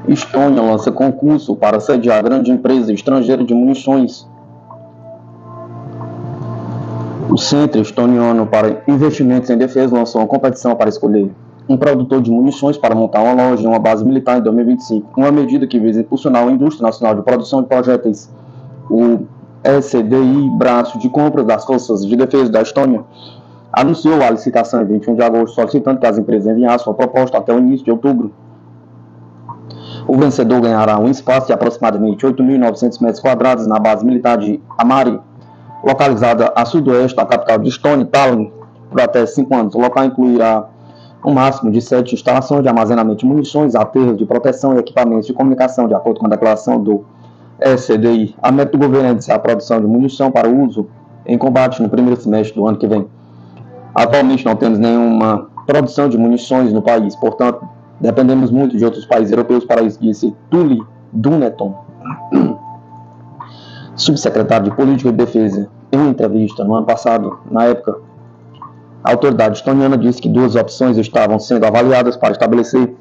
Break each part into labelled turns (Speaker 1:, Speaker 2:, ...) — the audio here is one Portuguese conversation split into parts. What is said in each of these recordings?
Speaker 1: Estônia lança concurso para sediar grande empresa estrangeira de munições. O Centro Estoniano para Investimentos em Defesa lançou uma competição para escolher um produtor de munições para montar uma loja e uma base militar em 2025, uma medida que visa impulsionar a indústria nacional de produção de projéteis. O ECDI, braço de compras das Forças de Defesa da Estônia, anunciou a licitação em 21 de agosto, solicitando que as empresas enviassem sua proposta até o início de outubro. O vencedor ganhará um espaço de aproximadamente 8.900 metros quadrados na base militar de Amari, localizada a sudoeste da capital de Estônia, Tallinn, por até 5 anos. O local incluirá um máximo de 7 instalações de armazenamento de munições, aterros de proteção e equipamentos de comunicação, de acordo com a declaração do ECDI. A meta do governo é iniciar a produção de munição para uso em combate no primeiro semestre do ano que vem. Atualmente não temos nenhuma produção de munições no país, portanto, dependemos muito de outros países europeus para isso, disse Tully Duneton, subsecretário de Política de Defesa. Em uma entrevista no ano passado, na época, a autoridade estoniana disse que 2 opções estavam sendo avaliadas para estabelecer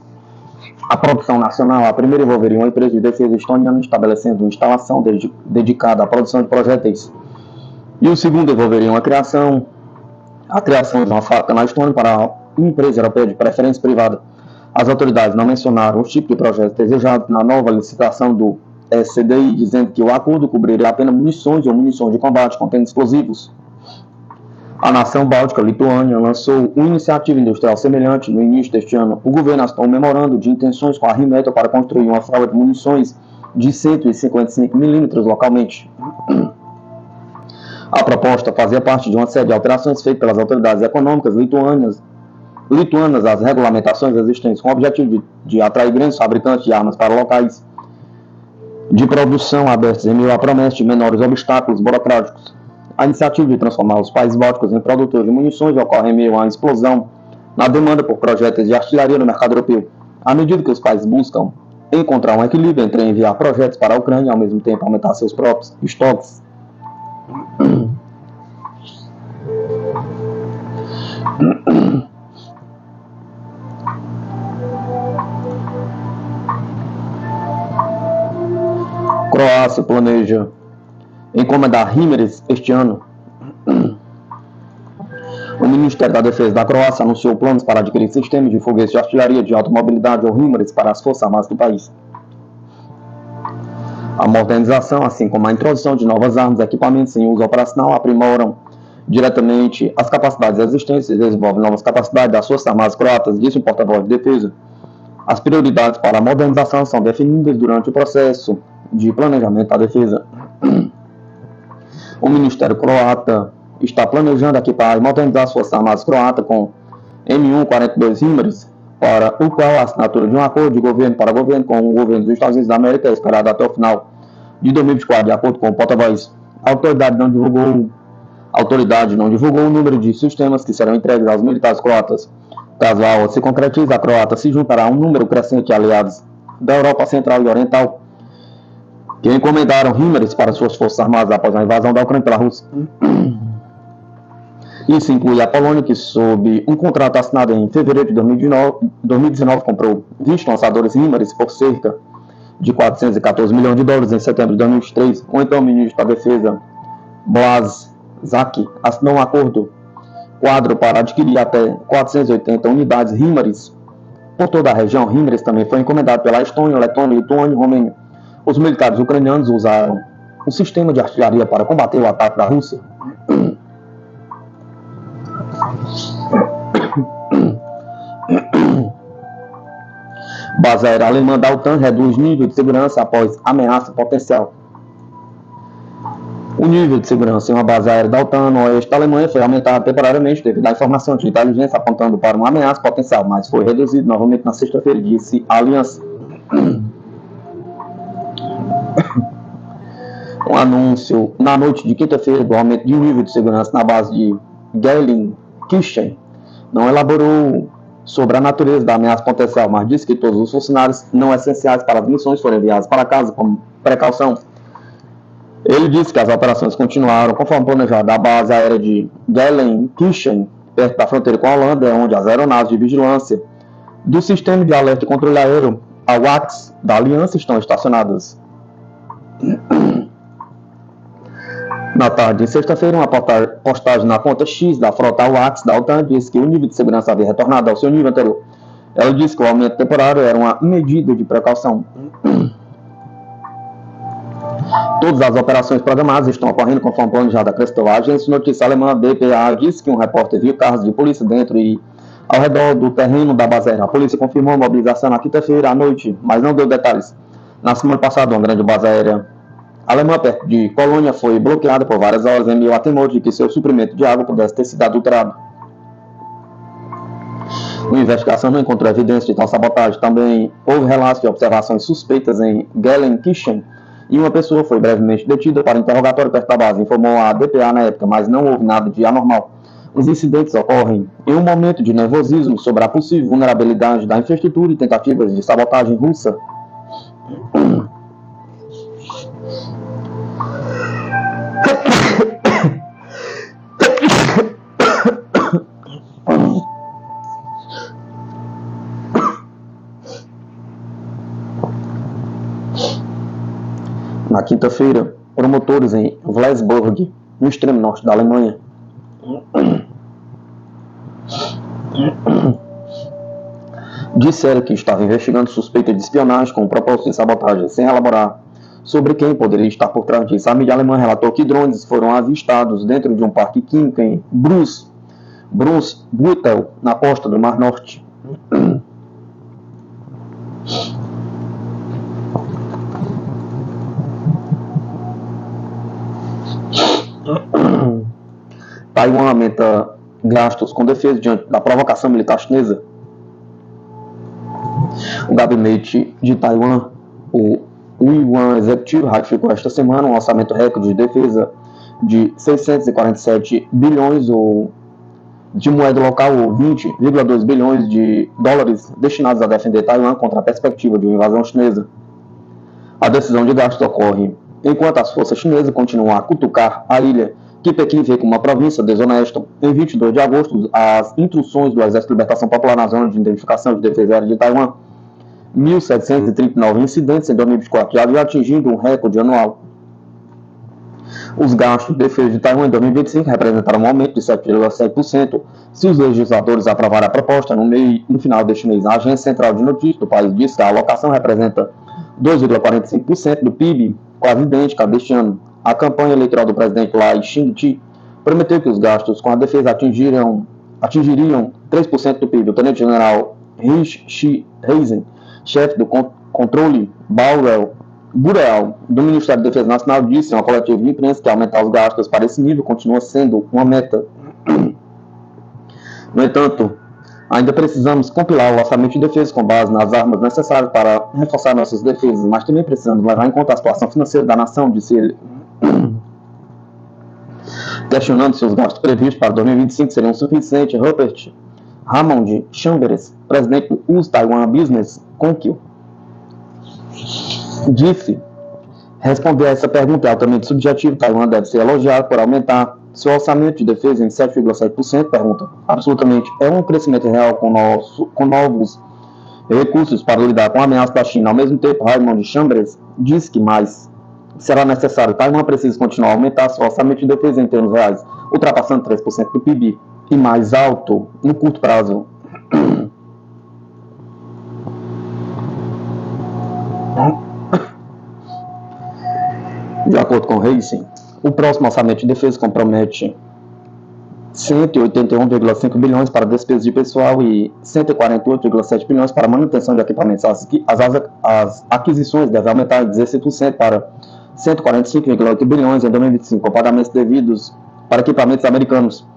Speaker 1: a produção nacional. A primeira envolveria uma empresa de defesa estoniana estabelecendo uma instalação dedicada à produção de projéteis. E o segundo envolveria a criação de uma fábrica na Estônia para uma empresa europeia de preferência privada. As autoridades não mencionaram os tipos de projetos desejados na nova licitação do ECDI, dizendo que o acordo cobriria apenas munições ou munições de combate contendo explosivos. A nação báltica, Lituânia, lançou uma iniciativa industrial semelhante no início deste ano. O governo assinou um memorando de intenções com a Rimetal para construir uma fralda de munições de 155 milímetros localmente. A proposta fazia parte de uma série de alterações feitas pelas autoridades econômicas lituanas às regulamentações existentes, com o objetivo de atrair grandes fabricantes de armas para locais de produção abertos em meio à promessa de menores obstáculos burocráticos. A iniciativa de transformar os países bálticos em produtores de munições ocorre em meio à explosão na demanda por projéteis de artilharia no mercado europeu. À medida que os países buscam encontrar um equilíbrio entre enviar projetos para a Ucrânia e ao mesmo tempo aumentar seus próprios estoques. Croácia planeja encomendar HIMARS este ano. O Ministério da Defesa da Croácia anunciou planos para adquirir sistemas de foguetes de artilharia de alta mobilidade ou HIMARS para as Forças Armadas do país. A modernização, assim como a introdução de novas armas e equipamentos em uso operacional, aprimoram diretamente as capacidades existentes e desenvolvem novas capacidades das Forças Armadas croatas, disse o porta-voz de defesa. As prioridades para a modernização são definidas durante o processo de planejamento da defesa. O Ministério croata está planejando equipar e modernizar as Forças Armadas croatas com Mi-142 HIMARS, para o qual a assinatura de um acordo de governo para governo com o governo dos Estados Unidos da América é esperada até o final de 2024, de acordo com o porta-voz. A autoridade não divulgou o número de sistemas que serão entregues aos militares croatas. Caso a se concretize, a Croácia se juntará a um número crescente de aliados da Europa Central e Oriental que encomendaram HIMARS para suas forças armadas após a invasão da Ucrânia pela Rússia. Isso inclui a Polônia, que, sob um contrato assinado em fevereiro de 2019, comprou 20 lançadores HIMARS por cerca de 414 milhões de dólares em setembro de 2023, ou então o ministro da Defesa, Blas Zaki, assinou um acordo quadro para adquirir até 480 unidades HIMARS por toda a região. HIMARS também foi encomendado pela Estônia, Letônia, Lituânia e Romênia. Os militares ucranianos usaram um sistema de artilharia para combater o ataque da Rússia. Base aérea alemã da OTAN reduz nível de segurança após ameaça potencial. O nível de segurança em uma base aérea da OTAN no oeste da Alemanha foi aumentado temporariamente devido à informação de inteligência apontando para uma ameaça potencial, mas foi reduzido novamente na sexta-feira, disse a aliança. Um anúncio na noite de quinta-feira do aumento de nível de segurança na base de Gelsenkirchen não elaborou sobre a natureza da ameaça potencial, mas disse que todos os funcionários não essenciais para as missões foram enviados para casa como precaução. Ele disse que as operações continuaram conforme planejado da base aérea de Gelsenkirchen, perto da fronteira com a Holanda, onde as aeronaves de vigilância do Sistema de Alerta e Controle Aéreo, a WACS, da Aliança, estão estacionadas. Na tarde de sexta-feira, uma postagem na conta X da frota WACS da OTAN disse que o nível de segurança havia retornado ao seu nível anterior. Ela disse que o aumento temporário era uma medida de precaução. Todas as operações programadas estão ocorrendo conforme planejado, acrescentou a agência de notícia alemã DPA. Disse que um repórter viu carros de polícia dentro e ao redor do terreno da base aérea. A polícia confirmou a mobilização na quinta-feira à noite, mas não deu detalhes. Na semana passada, uma grande base aérea alemã perto de Colônia foi bloqueada por várias horas em meio a temor de que seu suprimento de água pudesse ter sido adulterado. Uma investigação não encontrou evidência de tal sabotagem. Também houve relatos de observações suspeitas em Gelsenkirchen e uma pessoa foi brevemente detida para interrogatório perto da base, informou a DPA na época, mas não houve nada de anormal. Os incidentes ocorrem em um momento de nervosismo sobre a possível vulnerabilidade da infraestrutura e tentativas de sabotagem russa. Na quinta-feira, promotores em Flensburg, no extremo norte da Alemanha, disseram que estavam investigando suspeita de espionagem com o propósito de sabotagem, sem elaborar sobre quem poderia estar por trás disso. A mídia alemã relatou que drones foram avistados dentro de um parque químico em Brunsbüttel, na costa do Mar Norte. Taiwan aumenta gastos com defesa diante da provocação militar chinesa. O gabinete de Taiwan, o Yuan Executivo, ratificou esta semana um orçamento recorde de defesa de 647 bilhões de moeda local, ou 20,2 bilhões de dólares destinados a defender Taiwan contra a perspectiva de uma invasão chinesa. A decisão de gastos ocorre enquanto as forças chinesas continuam a cutucar a ilha, que Pequim vê como uma província desonesta. Em 22 de agosto, as instruções do Exército de Libertação Popular na Zona de Identificação de Defesa Aérea de Taiwan, 1.739 incidentes em 2024, já havia atingido um recorde anual. Os gastos de defesa de Taiwan em 2025 representaram um aumento de 7,7% se os legisladores aprovarem a proposta no final deste mês. A Agência Central de Notícias do país diz que a alocação representa 2,45% do PIB, quase idêntica deste ano. A campanha eleitoral do presidente Lai Ching-te prometeu que os gastos com a defesa atingiriam 3% do PIB. O tenente-general Rich Shi-Heisen, chefe do controle Bureau do Ministério da Defesa Nacional, disse em uma coletiva de imprensa que aumentar os gastos para esse nível continua sendo uma meta. No entanto, ainda precisamos compilar o orçamento de defesa com base nas armas necessárias para reforçar nossas defesas, mas também precisamos levar em conta a situação financeira da nação, disse ele. Questionando se os gastos previstos para 2025 seriam suficientes, Rupert Hammond Chambers, presidente do US Taiwan Business Council, disse: responder a essa pergunta é altamente subjetivo. Taiwan deve ser elogiado por aumentar seu orçamento de defesa em 7,7%. Pergunta: absolutamente, é um crescimento real com novos recursos para lidar com a ameaça da China. Ao mesmo tempo, Raymond Chambers disse que mais será necessário. Taiwan precisa continuar a aumentar seu orçamento de defesa em termos reais, ultrapassando 3% do PIB, e mais alto no curto prazo. De acordo com Racing, o próximo orçamento de defesa compromete 181,5 bilhões para despesas de pessoal e 148,7 bilhões para manutenção de equipamentos. As aquisições devem aumentar em 16% para 145,8 bilhões em 2025, com pagamentos devidos para equipamentos americanos.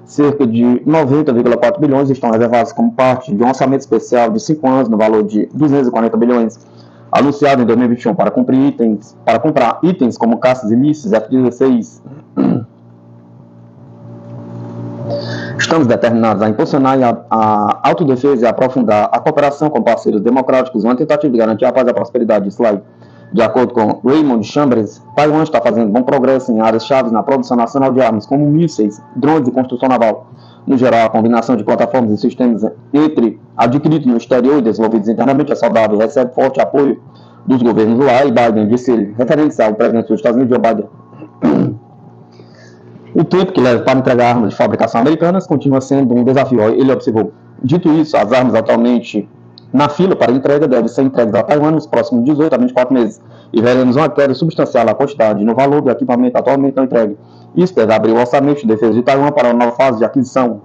Speaker 1: Cerca de 90,4 bilhões estão reservados como parte de um orçamento especial de 5 anos no valor de 240 bilhões, anunciado em 2021 para comprar itens como caças e mísseis F-16. Estamos determinados a impulsionar a autodefesa e a aprofundar a cooperação com parceiros democráticos, uma tentativa de garantir a paz e a prosperidade de Israel. De acordo com Raymond Chambers, Taiwan está fazendo bom progresso em áreas-chave na produção nacional de armas, como mísseis, drones e construção naval. No geral, a combinação de plataformas e sistemas entre adquiridos no exterior e desenvolvidos internamente é saudável e recebe forte apoio dos governos Lula e Biden, disse ele, referente ao presidente dos Estados Unidos, Joe Biden. O tempo que leva para entregar armas de fabricação americanas continua sendo um desafio, ele observou. Dito isso, as armas atualmente na fila para entrega devem ser entregues a Taiwan nos próximos 18 a 24 meses, e veremos uma queda substancial na quantidade e no valor do equipamento atualmente não entregue. Isso deve abrir o orçamento de defesa de Taiwan para uma nova fase de aquisição.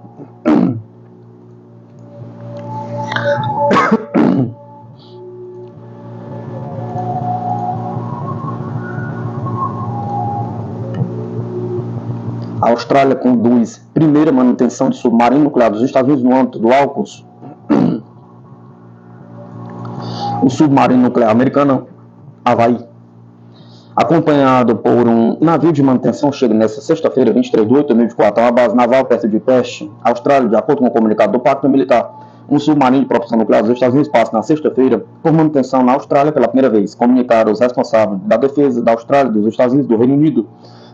Speaker 1: A Austrália conduz primeira manutenção de submarino nuclear dos Estados Unidos no âmbito do AUKUS. O submarino nuclear americano Havaí, acompanhado por um navio de manutenção, chega nesta sexta-feira, 23 de 8 de 2024, a uma base naval perto de Perth, Austrália, de acordo com o comunicado do Pacto Militar. Um submarino de propulsão nuclear dos Estados Unidos passa na sexta-feira por manutenção na Austrália pela primeira vez, comunicaram os responsáveis da defesa da Austrália, dos Estados Unidos e do Reino Unido,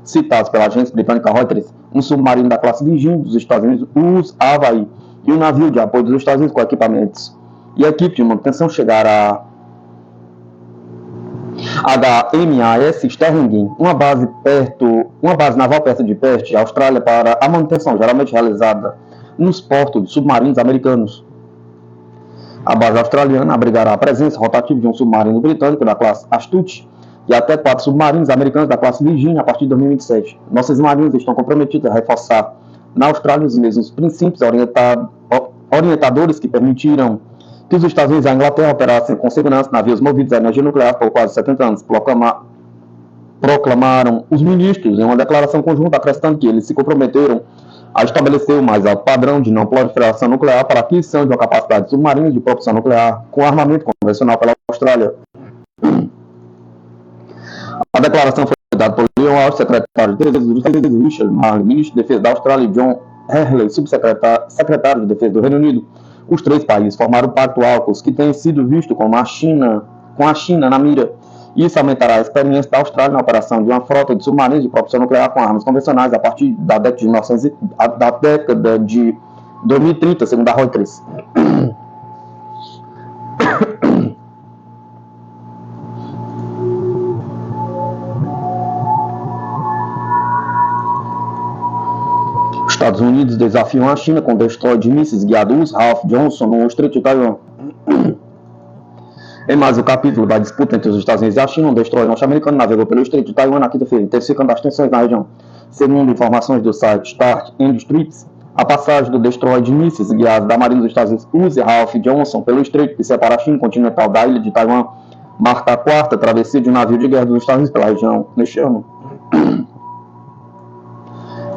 Speaker 1: citados pela agência britânica Reuters. Um submarino da classe Virgin dos Estados Unidos, os Havaí, e um navio de apoio dos Estados Unidos com equipamentos e a equipe de manutenção chegará a HMAS Sterling, uma base naval perto de Perth, Austrália, para a manutenção geralmente realizada nos portos de submarinos americanos. A base australiana abrigará a presença rotativa de um submarino britânico da classe Astute e até 4 submarinos americanos da classe Virginia a partir de 2027. Nossos marinhos estão comprometidos a reforçar na Austrália os mesmos princípios orientadores que permitiram que os Estados Unidos e a Inglaterra operassem com segurança navios movidos a energia nuclear por quase 70 anos, proclamaram os ministros em uma declaração conjunta, acrescentando que eles se comprometeram a estabelecer o mais alto padrão de não proliferação nuclear para a aquisição de uma capacidade submarina de propulsão nuclear com armamento convencional pela Austrália. A declaração foi dada por Leon Walsh, secretário de Defesa dos Estados Unidos, Richard Marles, ministro de Defesa da Austrália, e John Hurley, secretário de Defesa do Reino Unido. Os 3 países formaram o Pacto AUKUS, que tem sido visto com a China na mira. Isso aumentará a experiência da Austrália na operação de uma frota de submarinos de propulsão nuclear com armas convencionais a partir da década de 2030, segundo a Reuters. Estados Unidos desafiam a China com destroy de mísseis guiados Ralph Johnson no Estreito de Taiwan. Em mais um capítulo da disputa entre os Estados Unidos e a China, um destroyer norte-americano navegou pelo Estreito de Taiwan na quinta-feira, intensificando as tensões na região. Segundo informações do site Start Industries, a passagem do destroyer de mísseis guiados da Marinha dos Estados Unidos Ralph Johnson pelo estreito que separa a China continental da ilha de Taiwan marca a 4ª travessia de um navio de guerra dos Estados Unidos pela região neste ano.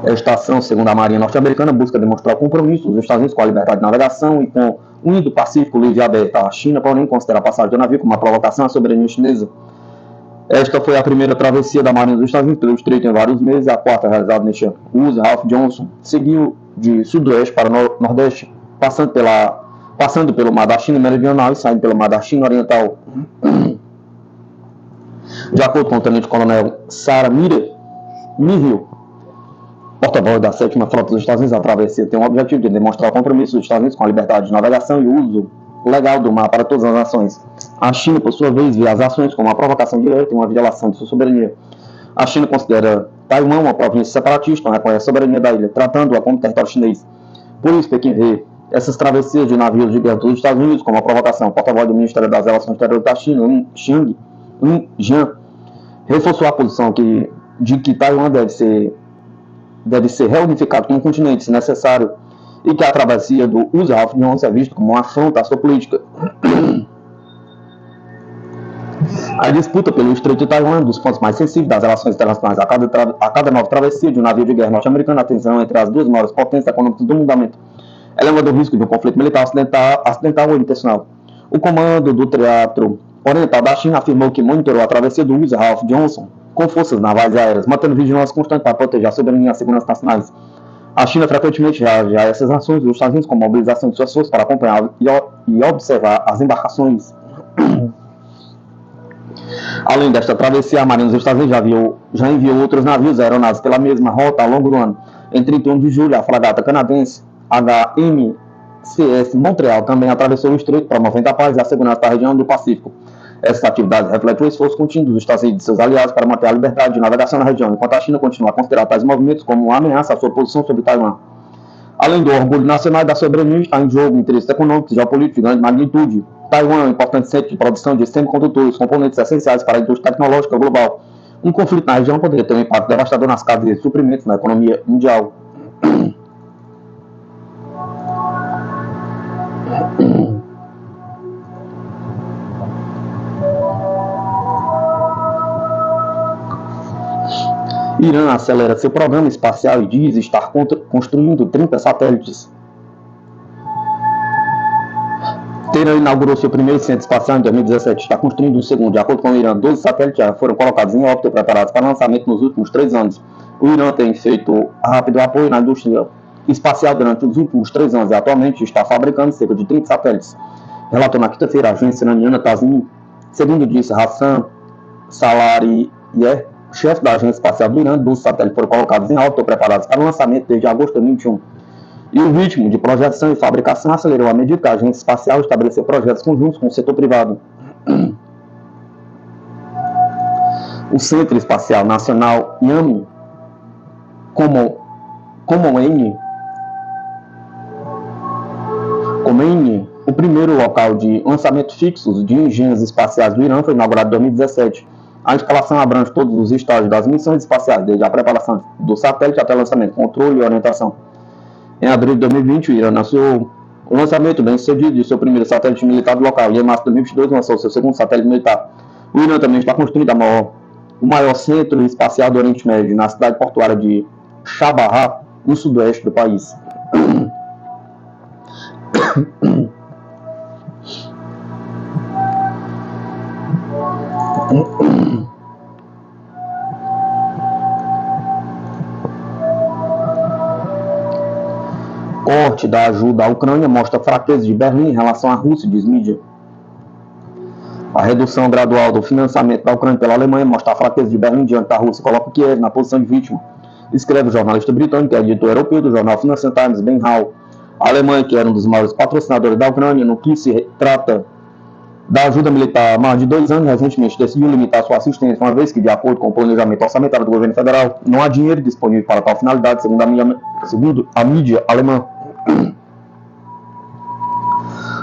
Speaker 1: Esta ação, segundo a Marinha norte-americana, busca demonstrar o compromisso dos Estados Unidos com a liberdade de navegação e com o Indo-Pacífico livre e aberto. A China, porém, considera a passagem do navio como uma provocação à soberania chinesa. Esta foi a primeira travessia da Marinha dos Estados Unidos pelo estreito em vários meses e a 4ª realizada neste ano. O Ralph Johnson seguiu de sudoeste para nordeste, passando pelo Mar da China Meridional e saindo pelo Mar da China Oriental. De acordo com o tenente-coronel Sarah Mirhill, porta-voz da 7ª Frota dos Estados Unidos, a travessia tem o objetivo de demonstrar o compromisso dos Estados Unidos com a liberdade de navegação e o uso legal do mar para todas as nações. A China, por sua vez, vê as ações como uma provocação direta e uma violação de sua soberania. A China considera Taiwan uma província separatista, não reconhece a soberania da ilha, tratando-a como território chinês. Por isso, Pequim vê essas travessias de navios de guerra dos Estados Unidos como uma provocação. O porta-voz do Ministério das Relações Exteriores da China, Lin Jian, reforçou a posição de que Taiwan deve ser reunificado como um continente, se necessário, e que a travessia do Usa-Ralph de Onça é vista como uma afronta à sua política. A disputa pelo Estreito de Taiwan é um dos pontos mais sensíveis das relações internacionais. A cada nova travessia de um navio de guerra norte-americano, a tensão entre as duas maiores potências econômicas do mundo aumenta, elevando o risco de um conflito militar acidental ou intencional. O comando do Teatro Oriental da China afirmou que monitorou a travessia do Usa-Ralph Johnson com forças navais e aéreas, mantendo vigilância constante para proteger a soberania e a segurança nacionais. A China frequentemente reage a essas ações dos Estados Unidos com mobilização de suas forças para acompanhar e observar as embarcações. Além desta travessia, a Marinha dos Estados Unidos já enviou outros navios aeronaves pela mesma rota ao longo do ano. Em 31 de julho, a fragata canadense HMCS Montreal também atravessou o estreito, promovendo a paz e a segurança da região do Pacífico. Essa atividade reflete o esforço contínuo dos Estados Unidos e de seus aliados para manter a liberdade de navegação na região, enquanto a China continua a considerar tais movimentos como uma ameaça à sua posição sobre Taiwan. Além do orgulho nacional e da soberania, está em jogo interesses econômicos e geopolíticos de grande magnitude. Taiwan é um importante centro de produção de semicondutores, componentes essenciais para a indústria tecnológica global. Um conflito na região poderia ter um impacto devastador nas cadeias de suprimentos na economia mundial. Irã acelera seu programa espacial e diz estar construindo 30 satélites. Teherã inaugurou seu primeiro centro espacial em 2017, está construindo um segundo. De acordo com o Irã, 12 satélites já foram colocados em órbita e preparados para lançamento nos últimos 3 anos. O Irã tem feito rápido apoio na indústria espacial durante os últimos 3 anos e atualmente está fabricando cerca de 30 satélites. Relatou na quinta-feira a agência iraniana Tasnim. Segundo disse Hassan Salarieh, chefe da agência espacial do Irã, 12 satélites foram colocados em órbita ou preparados para lançamento desde agosto de 2021. E o ritmo de projeção e fabricação acelerou à medida que a agência espacial estabeleceu projetos conjuntos com o setor privado. O Centro Espacial Nacional Yami Khomeini, o primeiro local de lançamento fixo de engenhos espaciais do Irã, foi inaugurado em 2017. A instalação abrange todos os estágios das missões espaciais, desde a preparação do satélite até o lançamento, controle e orientação. Em abril de 2020, o Irã anunciou o lançamento bem-sucedido de seu primeiro satélite militar local e em março de 2022 lançou seu segundo satélite militar. O Irã também está construindo o maior centro espacial do Oriente Médio, na cidade portuária de Chabahar, no sudoeste do país. Corte da ajuda à Ucrânia mostra fraqueza de Berlim em relação à Rússia, diz mídia. A redução gradual do financiamento da Ucrânia pela Alemanha mostra a fraqueza de Berlim diante da Rússia e coloca Kiev na posição de vítima, escreve o jornalista britânico e editor europeu do jornal Financial Times, Ben Hall. A Alemanha, que era um dos maiores patrocinadores da Ucrânia no que se trata da ajuda militar há mais de 2 anos, recentemente decidiu limitar sua assistência, uma vez que, de acordo com o planejamento orçamentário do governo federal, não há dinheiro disponível para tal finalidade, segundo a mídia alemã.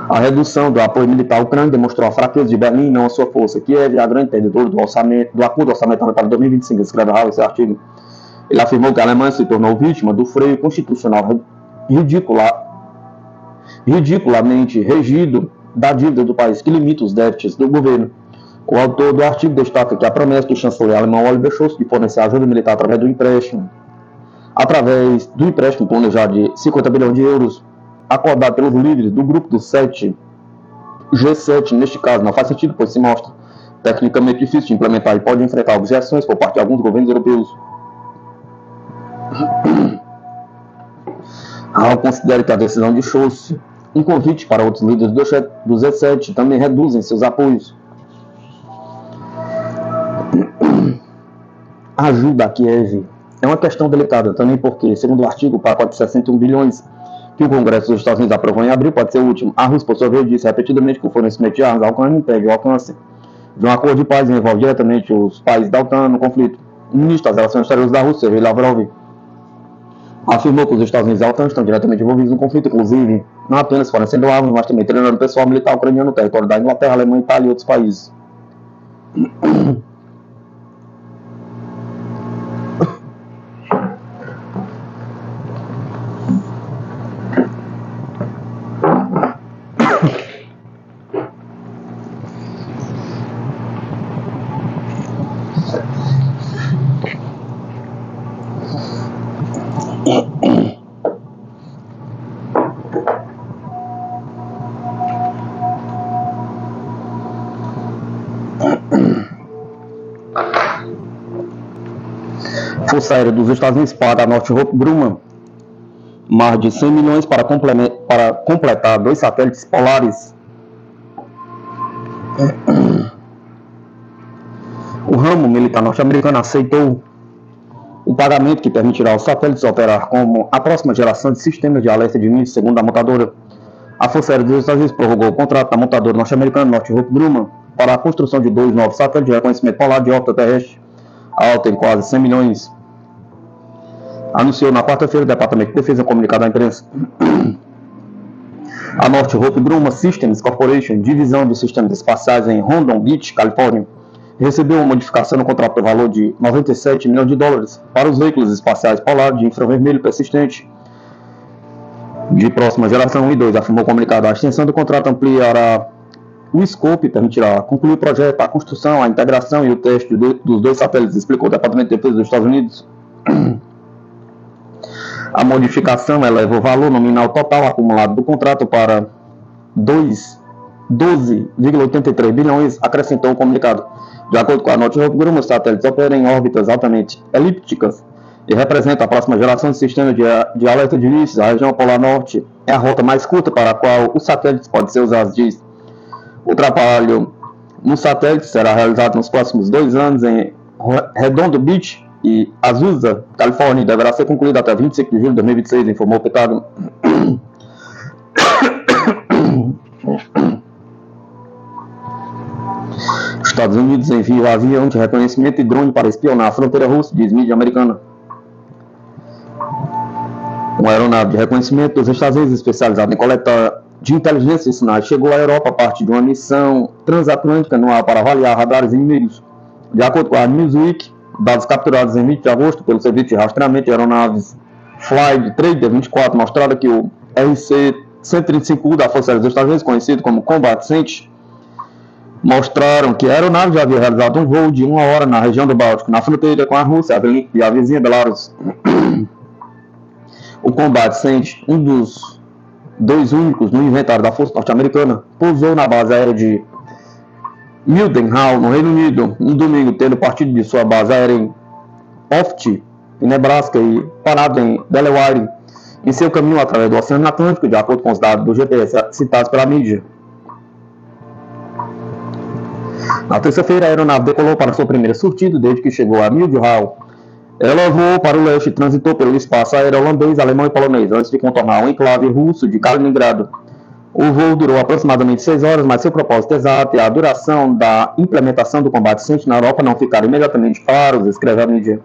Speaker 1: A redução do apoio militar à Ucrânia demonstrou a fraqueza de Berlim e não a sua força. Kiev é a grande perdedora do acordo orçamentário para 2025, escreve Hall esse artigo. Ele afirmou que a Alemanha se tornou vítima do freio constitucional ridiculamente regido da dívida do país, que limita os déficits do governo. O autor do artigo destaca que a promessa do chanceler alemão Oliver Scholz de fornecer ajuda militar através do empréstimo planejado de 50 bilhões de euros, acordado pelos líderes do grupo dos 7, G7, neste caso, não faz sentido, pois se mostra tecnicamente difícil de implementar e pode enfrentar objeções por parte de alguns governos europeus. Hall considera que a decisão de Scholz, um convite para outros líderes do G7, também reduzem seus apoios. Ajuda a Kiev é uma questão delicada também porque, segundo o artigo, o pacote de 61 bilhões que o Congresso dos Estados Unidos aprovou em abril pode ser o último. A Rússia, por sua vez, disse repetidamente que o fornecimento de armas à Ucrânia impede o alcance de um acordo de paz e envolve diretamente os países da OTAN no conflito. O ministro das Relações Exteriores da Rússia, Sergei Lavrov, afirmou que os Estados Unidos e a OTAN estão diretamente envolvidos no conflito, inclusive não apenas fornecendo armas, mas também treinando pessoal militar ucraniano no território da Inglaterra, Alemanha, Itália e outros países. Força Aérea dos Estados Unidos para Northrop Grumman mais de 100 milhões para completar 2 satélites polares. O ramo militar norte-americano aceitou o pagamento que permitirá aos satélites operar como a próxima geração de sistemas de alerta de mísseis, segundo a montadora. A Força Aérea dos Estados Unidos prorrogou o contrato da montadora norte-americana Northrop Grumman para a construção de 2 novos satélites de reconhecimento polar de órbita terrestre, alta em quase 100 milhões. Anunciou na quarta-feira o Departamento de Defesa comunicado à imprensa. A Northrop Grumman Systems Corporation, divisão de sistemas espaciais em Redondo Beach, Califórnia, recebeu uma modificação no contrato do valor de 97 milhões de dólares para os veículos espaciais polares de infravermelho persistente de próxima geração 1 e 2, afirmou o comunicado. A extensão do contrato ampliará o escopo e permitirá concluir o projeto, a construção, a integração e o teste dos 2 satélites, explicou o Departamento de Defesa dos Estados Unidos. A modificação eleva o valor nominal total acumulado do contrato para 12,83 bilhões, acrescentou o comunicado. De acordo com a Northrop Grumman, os satélites operam em órbitas altamente elípticas e representam a próxima geração de sistemas de alerta de mísseis. A região polar norte é a rota mais curta para a qual os satélites podem ser usados, diz. O trabalho nos satélites será realizado nos próximos 2 anos em Redondo Beach e Azusa, Califórnia, deverá ser concluído até 25 de julho de 2026, informou o Pentágono. Os Estados Unidos enviam avião de reconhecimento e drone para espionar a fronteira russa, diz mídia americana. Uma aeronave de reconhecimento dos Estados Unidos especializada em coleta de inteligência e sinais chegou à Europa a partir de uma missão transatlântica no ar para avaliar radares inimigos. De acordo com a Newsweek, dados capturados em 20 de agosto pelo serviço de rastreamento de aeronaves Flight Trader 24 mostraram que o RC-135U da Força Aérea dos Estados Unidos, conhecido como Combat Sentinel, mostraram que a aeronave já havia realizado um voo de 1 hora na região do Báltico, na fronteira com a Rússia e a vizinha Belarus. O Combat Sentinel, um dos 2 únicos no inventário da Força Norte-Americana, pousou na base aérea de Mildenhall, no Reino Unido, no domingo, tendo partido de sua base aérea em Offutt, em Nebraska, e parado em Delaware, em seu caminho através do Oceano Atlântico, de acordo com os dados do GPS citados pela mídia. Na terça-feira, a aeronave decolou para sua primeira sortida desde que chegou a Mildenhall. Ela voou para o leste e transitou pelo espaço aéreo holandês, alemão e polonês, antes de contornar o enclave russo de Kaliningrado. O voo durou aproximadamente 6 horas, mas seu propósito exato e a duração da implementação do combate Sentinel na Europa não ficaram imediatamente claros, escreve a mídia.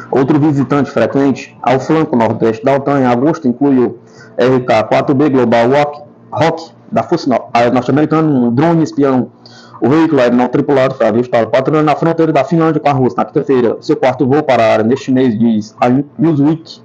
Speaker 1: Outro visitante frequente ao flanco nordeste da OTAN em agosto inclui o RK-4B Global Hawk da Força Aérea Norte-Americana, um drone espião. O veículo aéreo não tripulado foi avistado patrulhando na fronteira da Finlândia com a Rússia na quinta-feira. Seu quarto voo para a área neste mês, diz a Newsweek.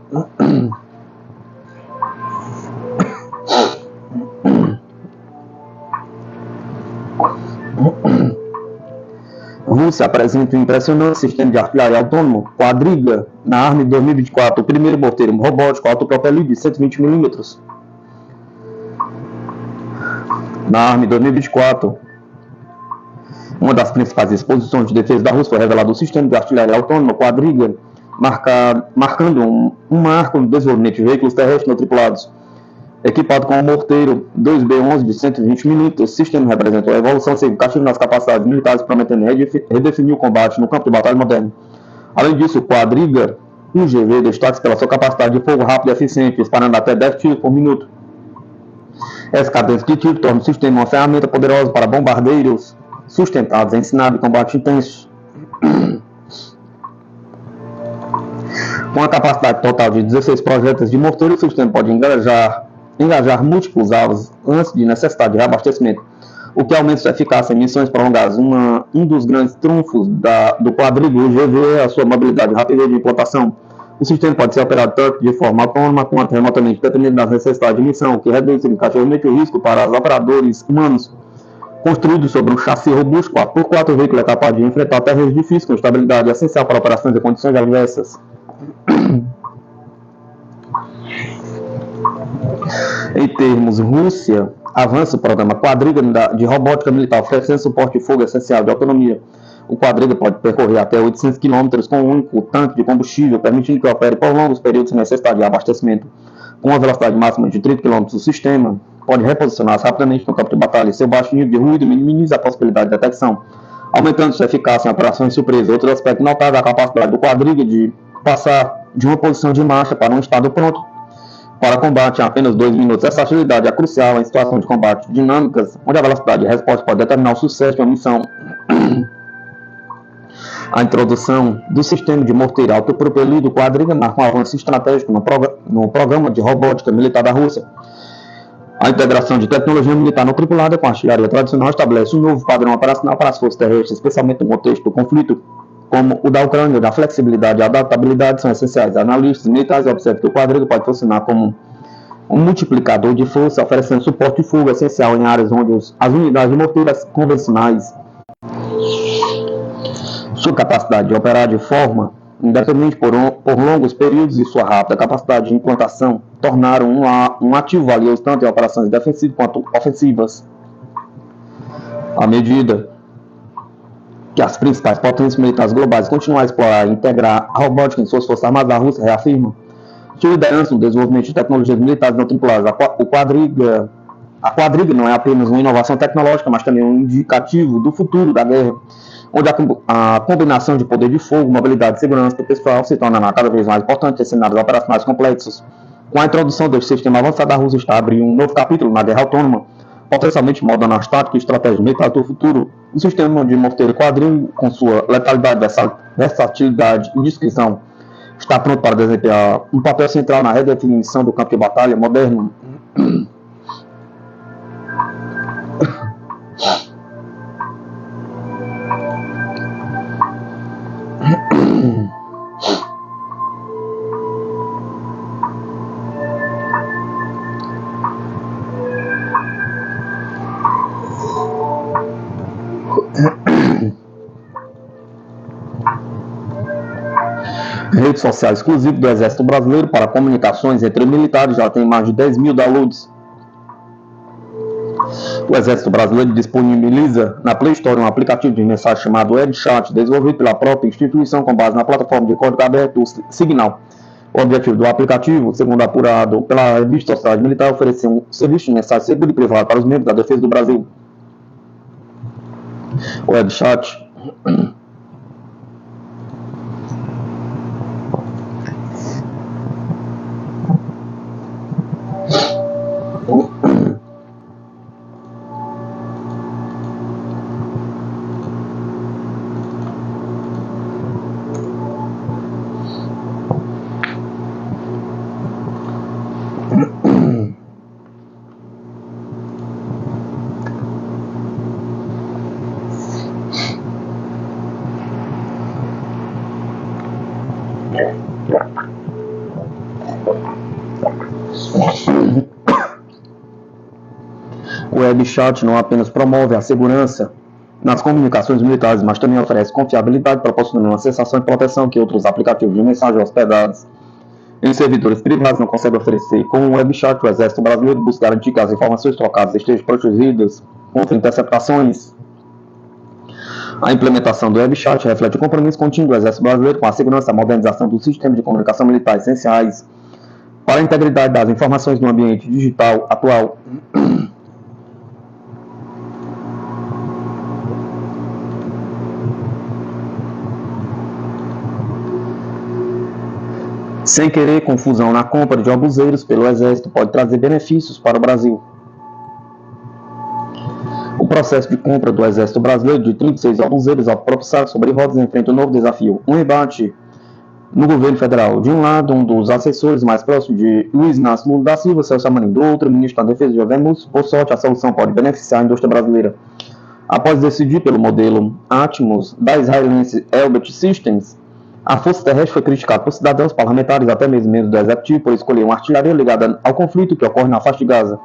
Speaker 1: A Rússia apresenta um impressionante sistema de artilharia autônomo, Quadriga, na Army 2024, o primeiro morteiro robótico autopropelido de 120 mm. Na Army 2024, uma das principais exposições de defesa da Rússia foi revelado o sistema de artilharia autônoma Quadriga, marcando um marco no desenvolvimento de veículos terrestres não tripulados. Equipado com um morteiro 2B11 de 120 mm, o sistema representou a evolução significativa nas capacidades militares, prometendo redefinir o combate no campo de batalha moderno. Além disso, o Quadriga O UGV destaca-se pela sua capacidade de fogo rápido e eficiente, disparando até 10 tiros por minuto. Essa cadência de tiro torna o sistema uma ferramenta poderosa para bombardeiros sustentados em cenário de combate intenso. Com a capacidade total de 16 projéteis de morteiro, o sistema pode engajar múltiplos alvos antes de necessidade de reabastecimento, o que aumenta sua eficácia em missões prolongadas. Um dos grandes trunfos do quadrívio UGV é a sua mobilidade e rapidez de implantação. O sistema pode ser operado tanto de forma autônoma quanto remotamente, dependendo das necessidades de missão, o que reduz significativamente o risco para os operadores humanos. Construído sobre um chassi robusto, 4x4, o veículo é capaz de enfrentar terrenos difíceis com estabilidade essencial para operações em condições adversas. Em termos Rússia, avança o programa Quadriga de robótica militar, oferecendo suporte de fogo essencial de autonomia. O Quadriga pode percorrer até 800 km com um único tanque de combustível, permitindo que opere por longos períodos sem necessidade de abastecimento. Com uma velocidade máxima de 30 km, o sistema pode reposicionar-se rapidamente no campo de batalha. Seu baixo nível de ruído minimiza a possibilidade de detecção, aumentando sua eficácia em operações de surpresa. Outro aspecto notável é a capacidade do Quadriga de passar de uma posição de marcha para um estado pronto para combate em apenas 2 minutos. Essa agilidade é crucial em situações de combate dinâmicas, onde a velocidade de resposta pode determinar o sucesso de uma missão. A introdução do sistema de morteiro autopropelido Quadriga marca um avanço estratégico no programa de robótica militar da Rússia. A integração de tecnologia militar não tripulada com a artilharia tradicional estabelece um novo padrão operacional para as forças terrestres, especialmente no contexto do conflito como o da Ucrânia, onde a flexibilidade e a adaptabilidade são essenciais. Analistas militares observam que o Quadriga pode funcionar como um multiplicador de força, oferecendo suporte de fogo essencial em áreas onde as unidades de morteiras convencionais. Sua capacidade de operar de forma independente por longos períodos e sua rápida capacidade de implantação tornaram um ativo valioso tanto em operações defensivas quanto ofensivas. À medida que as principais potências militares globais continuam a explorar e integrar a robótica em suas forças armadas, a Rússia reafirma sua liderança no desenvolvimento de tecnologias militares não tripuladas. A Quadriga não é apenas uma inovação tecnológica, mas também um indicativo do futuro da guerra, onde a combinação de poder de fogo, mobilidade e segurança do pessoal se torna cada vez mais importante em cenários operacionais complexos. Com a introdução deste sistema avançado, a Rússia está abrindo um novo capítulo na guerra autônoma, potencialmente moldando as táticas e estratégias militares do futuro. O sistema de morteiro Quadriga, com sua letalidade, versatilidade e discrição, está pronto para desempenhar um papel central na redefinição do campo de batalha moderno. Rede social exclusiva do Exército Brasileiro para comunicações entre militares já tem mais de 10 mil downloads. O Exército Brasileiro disponibiliza na Play Store um aplicativo de mensagem chamado WebChat, desenvolvido pela própria instituição com base na plataforma de código aberto Signal. O objetivo do aplicativo, segundo apurado pela revista Sociedade Militar, é oferecer um serviço de mensagem seguro e privado para os membros da Defesa do Brasil. O WebChat O WebChat não apenas promove a segurança nas comunicações militares, mas também oferece confiabilidade, proporcionando uma sensação de proteção que outros aplicativos de mensagem hospedados em servidores privados não conseguem oferecer. Com o WebChat, o Exército Brasileiro busca garantir que as informações trocadas estejam protegidas contra interceptações. A implementação do WebChat reflete o compromisso contínuo do Exército Brasileiro com a segurança e a modernização dos sistemas de comunicação militar essenciais para a integridade das informações no ambiente digital atual. Sem querer confusão na compra de obuseiros pelo Exército pode trazer benefícios para o Brasil. O processo de compra do Exército Brasileiro de 36 obuseiros autopropulsados sobre rodas enfrenta um novo desafio. Um embate no governo federal. De um lado, um dos assessores mais próximos de Luiz Inácio Lula da Silva, Celso Amorim, do outro, o ministro da Defesa, José Múcio. Por sorte, a solução pode beneficiar a indústria brasileira. Após decidir pelo modelo Atmos da israelense Elbit Systems, a Força Terrestre foi criticada por cidadãos, parlamentares, até mesmo membros do Executivo, por escolher uma artilharia ligada ao conflito que ocorre na faixa de Gaza.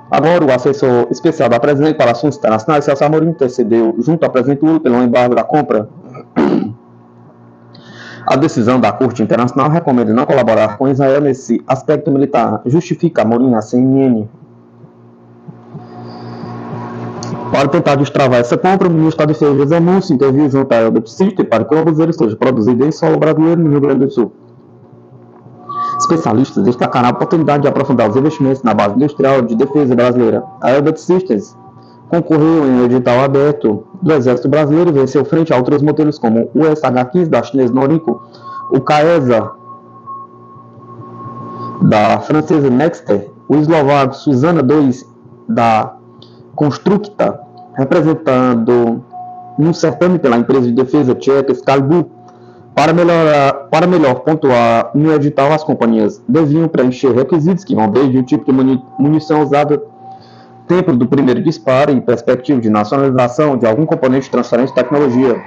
Speaker 1: Agora, o assessor especial da Presidente para Assuntos Internacionais, Celso Amorim, intercedeu junto à Presidente Lula pelo embargo da compra. A decisão da Corte Internacional recomenda não colaborar com Israel nesse aspecto militar, justifica Amorim à CNN. Para tentar destravar essa compra, o ministro da Defesa, José Múcio, interviu junto à Elbit Systems para que o obuseiro seja produzido em solo brasileiro no Rio Grande do Sul. Especialistas destacaram a oportunidade de aprofundar os investimentos na base industrial de defesa brasileira. A Elbit Systems concorreu em um edital aberto do Exército Brasileiro e venceu frente a outros modelos como o SH-15 da chinesa Norinco, o Caesa da francesa Nexter, o eslovaco Suzana 2 da Constructa, representando um certame pela empresa de defesa tcheca Skalbu. Para melhor pontuar no edital, as companhias deviam preencher requisitos que vão desde o tipo de munição usada, tempo do primeiro disparo e perspectiva de nacionalização de algum componente de transferência de tecnologia.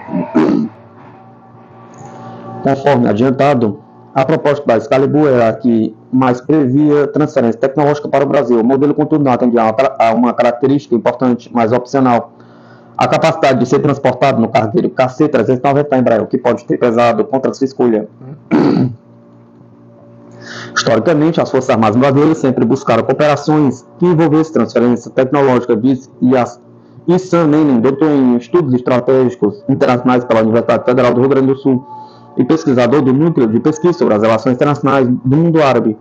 Speaker 1: Conforme adiantado, a proposta da Excalibur era a que mais previa transferência tecnológica para o Brasil. O modelo, contudo, não atendia a uma característica importante, mas opcional: a capacidade de ser transportado no cargueiro KC-390 da Embraer, que pode ter pesado contra a sua escolha. Historicamente, as Forças Armadas brasileiras sempre buscaram cooperações que envolvessem transferência tecnológica, e Sam Nennem, doutor em estudos estratégicos internacionais pela Universidade Federal do Rio Grande do Sul e pesquisador do Núcleo de Pesquisa sobre as Relações Internacionais do Mundo Árabe.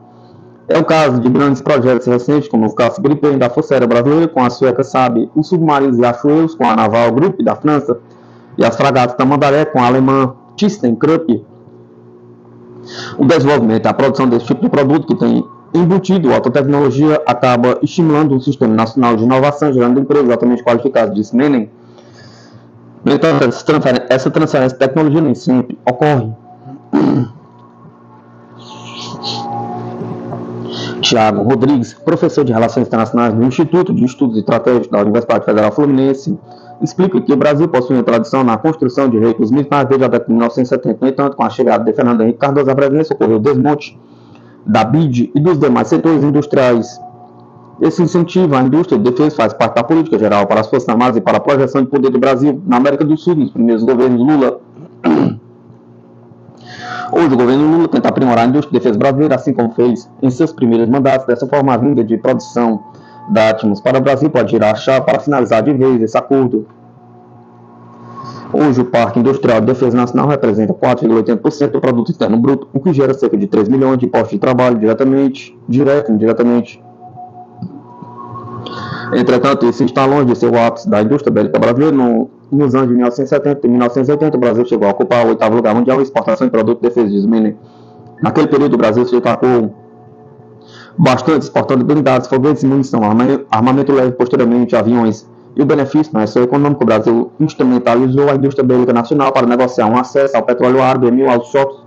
Speaker 1: É o caso de grandes projetos recentes, como o caso Gripen da Força Aérea Brasileira com a sueca SAB, os submarinos Riachuelos com a Naval Group da França e as fragatas Tamandaré com a alemã ThyssenKrupp. O desenvolvimento e a produção desse tipo de produto, que tem embutido alta tecnologia, acaba estimulando um sistema nacional de inovação, gerando empregos altamente qualificados, disse Nennem. No entanto, essa transferência de tecnologia nem sempre ocorre. Tiago Rodrigues, professor de Relações Internacionais do Instituto de Estudos Estratégicos da Universidade Federal Fluminense, explica que o Brasil possui uma tradição na construção de veículos militares desde a década de 1970. No entanto, com a chegada de Fernando Henrique Cardoso à presidência, ocorreu o desmonte da BID e dos demais setores industriais. Esse incentivo à indústria de defesa faz parte da política geral para as Forças Armadas e para a projeção de poder do Brasil na América do Sul, nos primeiros governos Lula. Hoje, o governo Lula tenta aprimorar a indústria de defesa brasileira, assim como fez em seus primeiros mandatos. Dessa forma, a vinda de produção da Atmos para o Brasil pode girar a chave para finalizar de vez esse acordo. Hoje, o Parque Industrial de Defesa Nacional representa 4,80% do produto interno bruto, o que gera cerca de 3 milhões de postos de trabalho direto e indiretamente. Entretanto, isso está longe de ser o ápice da indústria bélica brasileira. Nos anos de 1970 e 1980, o Brasil chegou a ocupar o 8º lugar mundial em exportação de produtos de defesa, diz Nennem. Naquele período, o Brasil se destacou bastante, exportando blindados, foguetes e munição, armamento leve, posteriormente aviões. E o benefício não é só econômico. O Brasil instrumentalizou a indústria bélica nacional para negociar um acesso ao petróleo árabe em meio aos choques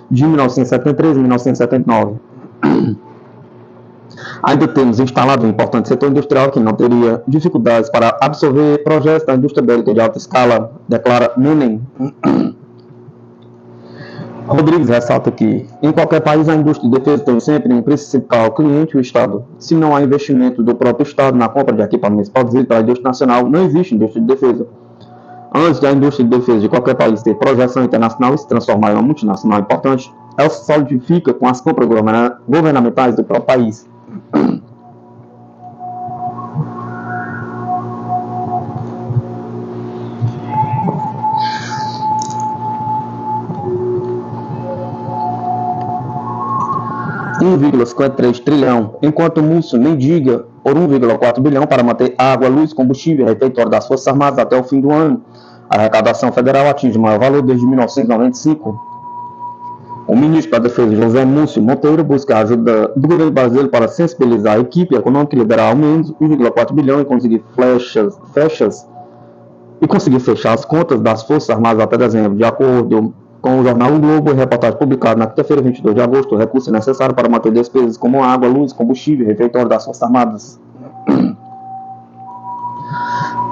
Speaker 1: de 1973 e 1979. Ainda temos instalado um importante setor industrial que não teria dificuldades para absorver projetos da indústria bélica de alta escala, declara Nennem. Rodrigues ressalta que, em qualquer país, a indústria de defesa tem sempre um principal cliente, o Estado. Se não há investimento do próprio Estado na compra de equipamentos produzidos pela indústria nacional, não existe indústria de defesa. Antes da indústria de defesa de qualquer país ter projeção internacional e se transformar em uma multinacional importante, ela se solidifica com as compras governamentais do próprio país. R$1,53 trilhão, enquanto o Múcio mendiga por 1,4 bilhão para manter água, luz, combustível e refeitório das Forças Armadas até o fim do ano. A arrecadação federal atinge o maior valor desde 1995. O ministro da Defesa, José Múcio Monteiro, busca a ajuda do governo brasileiro para sensibilizar a equipe econômica e liberar ao menos 1,4 bilhão e conseguir fechar as contas das Forças Armadas até dezembro. De acordo com o jornal O Globo, reportagem publicada na quinta-feira, 22 de agosto, o recurso é necessário para manter despesas como água, luz, combustível e refeitório das Forças Armadas.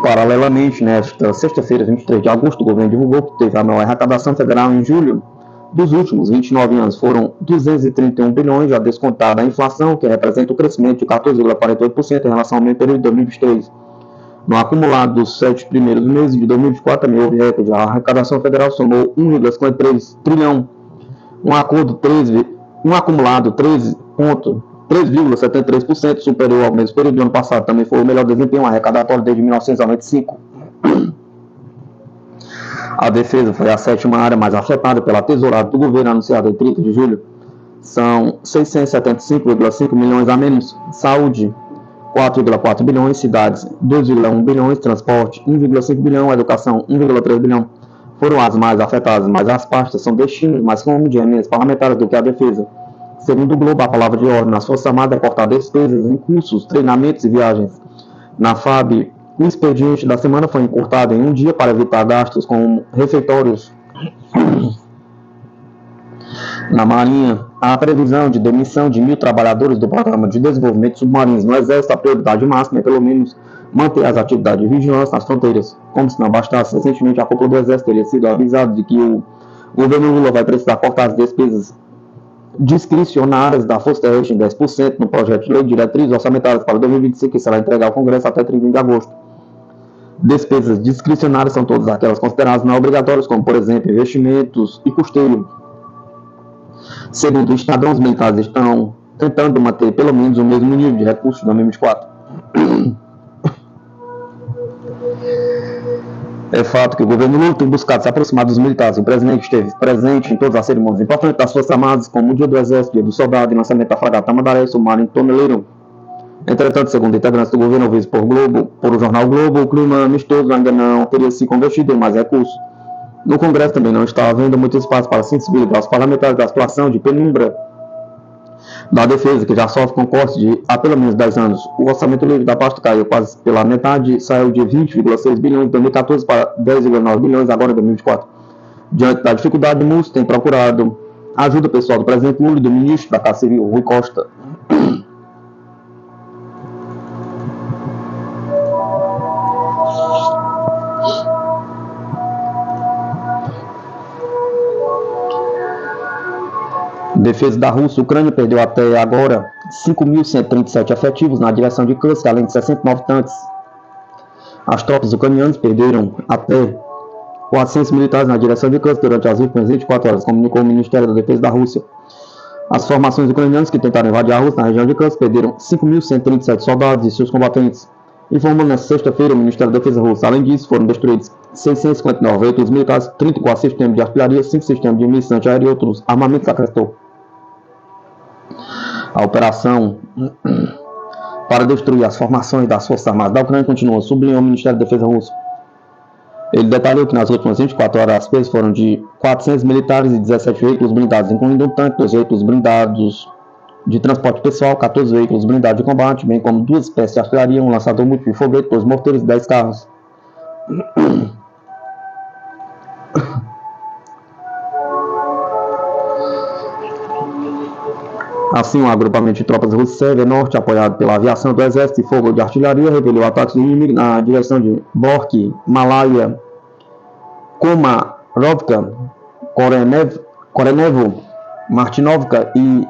Speaker 1: Paralelamente, nesta sexta-feira, 23 de agosto, o governo divulgou que teve a maior arrecadação federal em julho dos últimos 29 anos. Foram 231 bilhões, já descontada a inflação, que representa o crescimento de 14,48% em relação ao mesmo período de 2023. No acumulado dos 7 primeiros meses de 2024, também houve recorde. A arrecadação federal somou 1,53 trilhão, um acumulado 3,73% superior ao mesmo período do ano passado. Também foi o melhor desempenho arrecadatório desde 1995. A defesa foi a sétima área mais afetada pela tesourada do governo, anunciada em 30 de julho. São 675,5 milhões a menos. Saúde, 4,4 bilhões, cidades, 2,1 bilhões, transporte, 1,5 bilhão, educação, 1,3 bilhão. Foram as mais afetadas, mas as pastas são destinos mais comuns de emendas parlamentares do que a defesa. Segundo o Globo, a palavra de ordem nas Forças Armadas é cortar despesas em cursos, treinamentos e viagens. Na FAB, o expediente da semana foi encurtado em um dia para evitar gastos com refeitórios. Na Marinha, a previsão de demissão de 1.000 trabalhadores do Programa de Desenvolvimento de Submarinos no Exército, a prioridade máxima é pelo menos manter as atividades de vigilância nas fronteiras. Como se não bastasse, recentemente a cúpula do Exército teria sido avisado de que o governo Lula vai precisar cortar as despesas discricionárias da Força Terrestre em 10% no projeto de lei de diretrizes orçamentárias para 2025, que será entregue ao Congresso até 31 de agosto. Despesas discricionárias são todas aquelas consideradas não obrigatórias, como, por exemplo, investimentos e custeio. Segundo o Estadão, os militares estão tentando manter pelo menos o mesmo nível de recursos de 2024. É fato que o governo Lula tem buscado se aproximar dos militares. O presidente esteve presente em todas as cerimônias importantes das Forças Armadas, como o Dia do Exército, Dia do Soldado e lançamento da fragata Tamandaré e submarino Toneleiro. Entretanto, segundo integrantes do governo ouvidos por o jornal Globo, o clima amistoso ainda não teria se convertido em mais recursos. No Congresso também não está havendo muito espaço para sensibilizar os parlamentares da situação de penumbra da defesa, que já sofre com cortes de há pelo menos 10 anos. O orçamento livre da pasta caiu quase pela metade, saiu de 20,6 bilhões em 2014 para 10,9 bilhões agora em 2024. Diante da dificuldade, Múcio tem procurado ajuda pessoal do presidente Lula e do ministro da Casa Civil, Rui Costa. Defesa da Rússia, a Ucrânia perdeu até agora 5.137 efetivos na direção de Kursk, além de 69 tanques. As tropas ucranianas perderam até 400 militares na direção de Kursk durante as últimas 24 horas, comunicou o Ministério da Defesa da Rússia. As formações ucranianas que tentaram invadir a Rússia na região de Kursk perderam 5.137 soldados e seus combatentes, informou nesta sexta-feira o Ministério da Defesa russo. Além disso, foram destruídos 659 veículos militares, 34 sistemas de artilharia, 5 sistemas de mísseis antiaéreos e outros armamentos, acrescentou. A operação para destruir as formações das Forças Armadas da Ucrânia continua, sublinhou o Ministério da Defesa russo. Ele detalhou que nas últimas 24 horas as perdas foram de 400 militares e 17 veículos blindados, incluindo um tanque, 2 veículos blindados de transporte pessoal, 14 veículos blindados de combate, bem como 2 espécies de artilharia, um lançador múltiplo de foguete, 2 morteiros e 10 carros. Assim, um agrupamento de tropas russas Sérvia Norte, apoiado pela aviação do Exército e fogo de artilharia, revelou ataques do inimigo na direção de Bork, Malaya, Komarovka, Korenevo, Martinovka e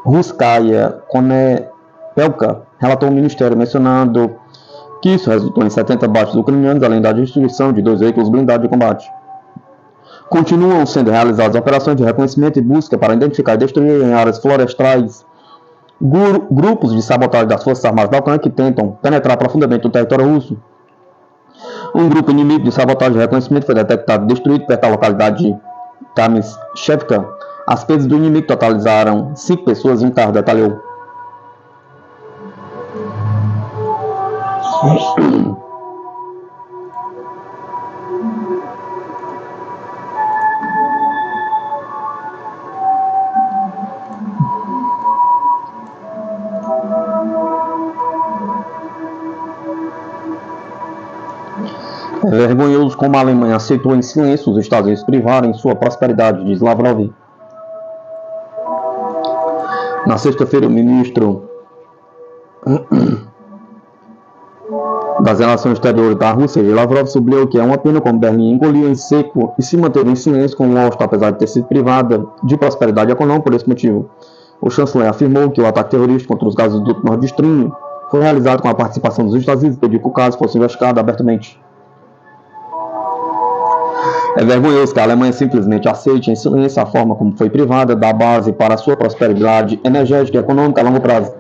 Speaker 1: Ruskaya Konepelka, relatou o Ministério, mencionando que isso resultou em 70 baixos ucranianos, além da destruição de 2 veículos blindados de combate. Continuam sendo realizadas operações de reconhecimento e busca para identificar e destruir em áreas florestais grupos de sabotagem das Forças Armadas da Ucrânia que tentam penetrar profundamente no território russo. Um grupo inimigo de sabotagem e reconhecimento foi detectado e destruído perto da localidade de Kamyshevka. As perdas do inimigo totalizaram 5 pessoas e um carro, detalhou. É vergonhoso como a Alemanha aceitou em silêncio os Estados Unidos privarem sua prosperidade, diz Lavrov. Na sexta-feira, o ministro das Relações Exteriores da Rússia, Lavrov, sublinhou que é uma pena como Berlim engoliu em seco e se manteve em silêncio com Washington, apesar de ter sido privada de prosperidade econômica por esse motivo. O chanceler afirmou que o ataque terrorista contra os gasodutos Nord Stream foi realizado com a participação dos Estados Unidos e pediu que o caso fosse investigado abertamente. É vergonhoso que a Alemanha simplesmente aceite em silêncio a forma como foi privada da base para a sua prosperidade energética e econômica a longo prazo,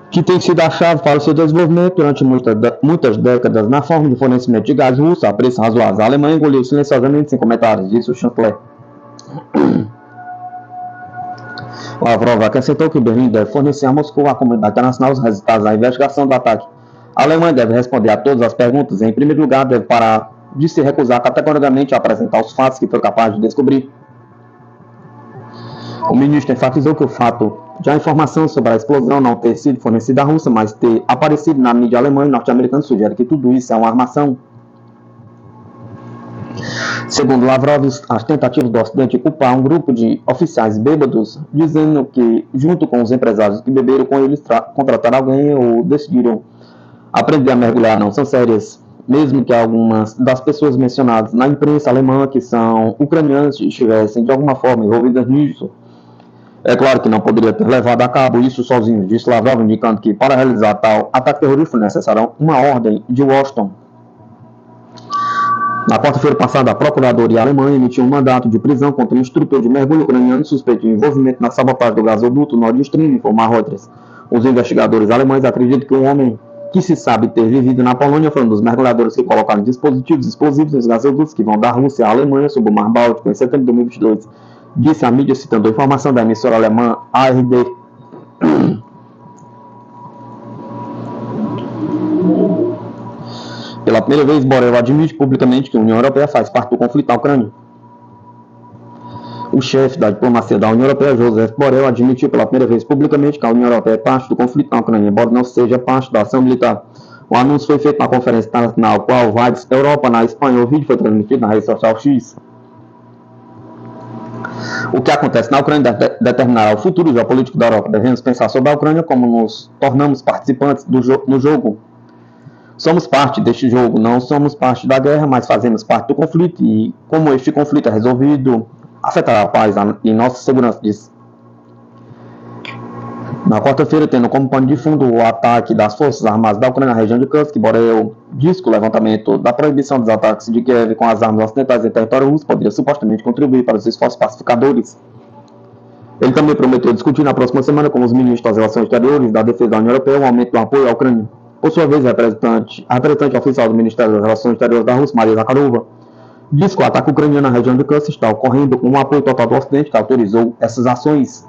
Speaker 1: que tem sido a chave para o seu desenvolvimento durante muitas décadas na forma de fornecimento de gás russo a preços razoáveis. A Alemanha engoliu silenciosamente sem comentários, disse o chanceler. Lavrov acrescentou que Berlim deve fornecer a Moscou à comunidade internacional os resultados da investigação do ataque. A Alemanha deve responder a todas as perguntas e, em primeiro lugar, deve parar de se recusar categoricamente a apresentar os fatos que foi capaz de descobrir. O ministro enfatizou que o fato de a informação sobre a explosão não ter sido fornecida à Rússia, mas ter aparecido na mídia alemã e norte-americana, sugere que tudo isso é uma armação. Segundo Lavrov, as tentativas do Ocidente de culpar um grupo de oficiais bêbados, dizendo que, junto com os empresários que beberam com eles, contrataram alguém ou decidiram aprender a mergulhar, não são sérias. Mesmo que algumas das pessoas mencionadas na imprensa alemã, que são ucranianas, estivessem de alguma forma envolvidas nisso, é claro que não poderia ter levado a cabo isso sozinho, disse Lavrov, indicando que para realizar tal ataque terrorista foi necessária uma ordem de Washington. Na quarta-feira passada, a Procuradoria Alemã emitiu um mandato de prisão contra um instrutor de mergulho ucraniano suspeito de envolvimento na sabotagem do gasoduto Nord Stream, informou a Reuters. Os investigadores alemães acreditam que um homem que se sabe ter vivido na Polônia foi um dos mergulhadores que colocaram dispositivos explosivos nos gasodutos que vão da Rússia à Alemanha sob o Mar Báltico em setembro de 2022, disse a mídia citando a informação da emissora alemã ARD. Pela primeira vez, Borrell admite publicamente que a União Europeia faz parte do conflito na Ucrânia. O chefe da diplomacia da União Europeia, Josep Borrell, admitiu pela primeira vez publicamente que a União Europeia é parte do conflito na Ucrânia, embora não seja parte da ação militar. O anúncio foi feito na conferência internacional Qual Vibes Europa, na Espanha. O vídeo foi transmitido na rede social X. O que acontece na Ucrânia determinará o futuro geopolítico da Europa. Devemos pensar sobre a Ucrânia como nos tornamos participantes no jogo. Somos parte deste jogo, não somos parte da guerra, mas fazemos parte do conflito e, como este conflito é resolvido, afetará a paz e nossa segurança, disse. Na quarta-feira, tendo como pano de fundo o ataque das forças armadas da Ucrânia na região de Kursk, Borrell disse que o levantamento da proibição dos ataques de Kiev com as armas ocidentais em território russo poderia supostamente contribuir para os esforços pacificadores. Ele também prometeu discutir na próxima semana com os ministros das Relações Exteriores da Defesa da União Europeia o aumento do apoio à Ucrânia. Por sua vez, a representante oficial do Ministério das Relações Exteriores da Rússia, Maria Zakharova, diz que o ataque ucraniano na região de Kursk está ocorrendo com um apoio total do Ocidente que autorizou essas ações.